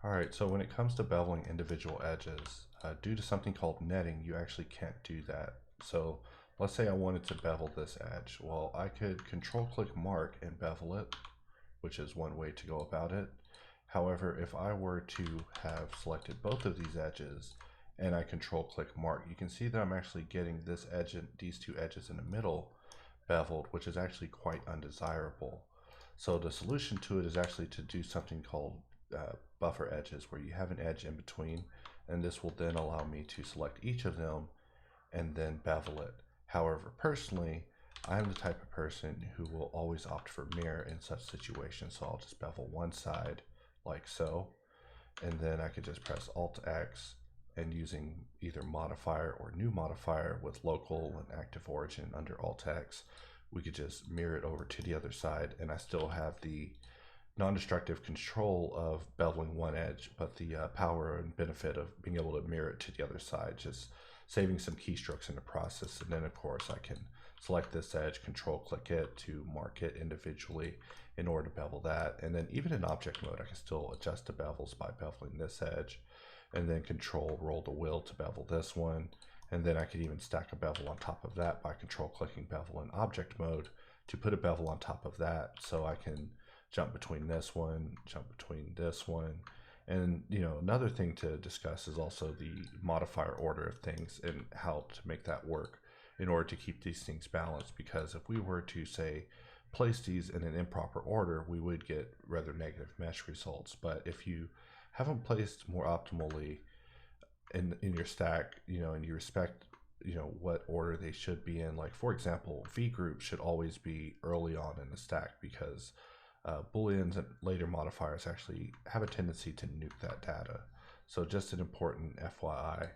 Alright, so when it comes to beveling individual edges, due to something called netting, you actually can't do that. So let's say I wanted to bevel this edge. Well, I could control click mark and bevel it, which is one way to go about it. However, if I were to have selected both of these edges and I control click mark, you can see that I'm actually getting this edge and these two edges in the middle beveled, which is actually quite undesirable. So the solution to it is actually to do something called buffer edges, where you have an edge in between, and this will then allow me to select each of them and then bevel it. However, personally, I'm the type of person who will always opt for mirror in such situations, so I'll just bevel one side like so, and then I could just press Alt X, and using either modifier or new modifier with local and active origin under Alt X, we could just mirror it over to the other side, and I still have the non-destructive control of beveling one edge, but the power and benefit of being able to mirror it to the other side, just saving some keystrokes in the process. And then of course I can select this edge, control click it to mark it individually in order to bevel that. And then even in object mode, I can still adjust the bevels by beveling this edge, and then control roll the wheel to bevel this one. And then I could even stack a bevel on top of that by control clicking bevel in object mode to put a bevel on top of that, so I can jump between this one, jump between this one. And another thing to discuss is also the modifier order of things and how to make that work in order to keep these things balanced, because if we were to say place these in an improper order, we would get rather negative mesh results. But if you have them placed more optimally in your stack, and you respect what order they should be in, like for example, V group should always be early on in the stack, because Booleans and later modifiers actually have a tendency to nuke that data. So just an important FYI.